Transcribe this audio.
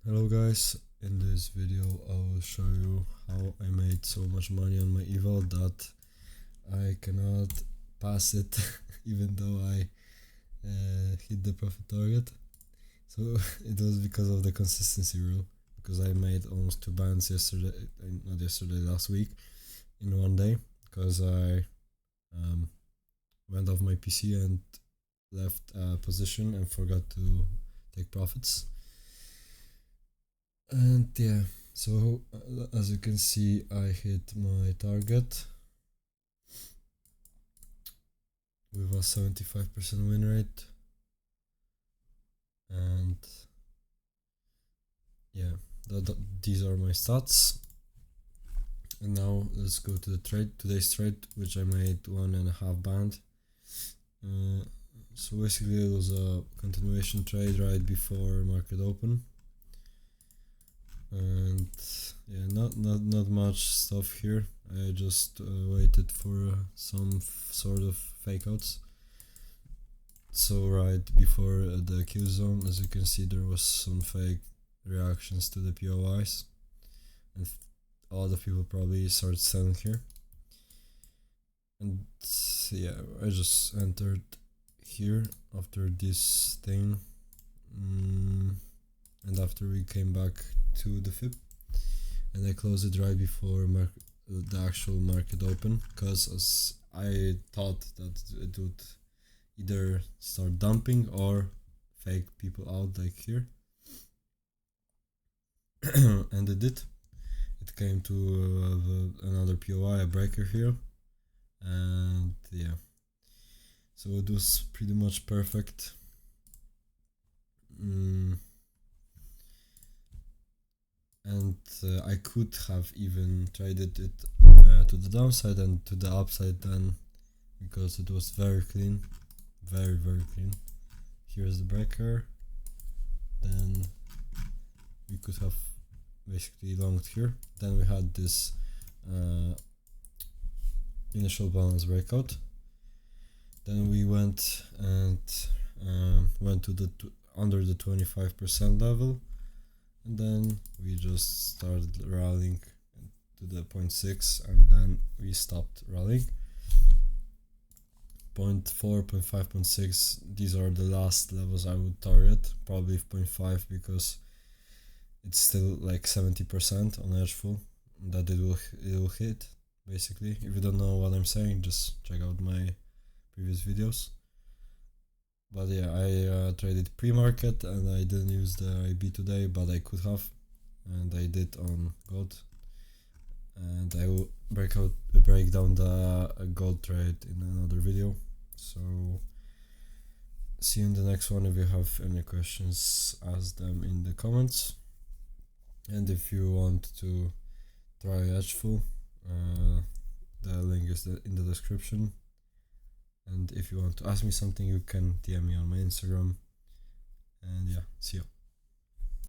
Hello guys, in this video I will show you how I made so much money on my eval that I cannot pass it even though I hit the profit target. So it was because of the consistency rule, because I made almost 2 bands last week in one day, because I went off my PC and left a position and forgot to take profits. And yeah, so as you can see, I hit my target with a 75% win rate, and yeah, these are my stats. And now let's go to the today's trade, which I made 1.5 band. So basically it was a continuation trade right before market open, and yeah, not much stuff here. I just waited for some sort of fake outs. So right before the Q zone, as you can see, there was some fake reactions to the POIs, and a lot of people probably started selling here. And yeah, I just entered here after this thing, and after we came back to the FIP, and I closed it right before the actual market open, because as I thought that it would either start dumping or fake people out like here. And it did. It came to another POI, a breaker here, and yeah, so it was pretty much perfect. And I could have even traded it to the downside and to the upside then, because it was very clean, very clean. Here's the breaker, then we could have basically longed here. Then we had this initial balance breakout. Then we went and went to the under the 25% level, and then we just started rallying to the 0.6, and then we stopped rallying. 0.4, 0.5, 0.6, these are the last levels I would target, probably 0.5, because it's still like 70% on edge full that it will hit. Basically, if you don't know what I'm saying, just check out my previous videos. But yeah, I traded pre-market and I didn't use the IB today, but I could have, and I did on gold. And I will break down the gold trade in another video. So see you in the next one. If you have any questions, ask them in the comments. And if you want to try Edgeful, the link is in the description. And if you want to ask me something, you can DM me on my Instagram. And yeah, see you.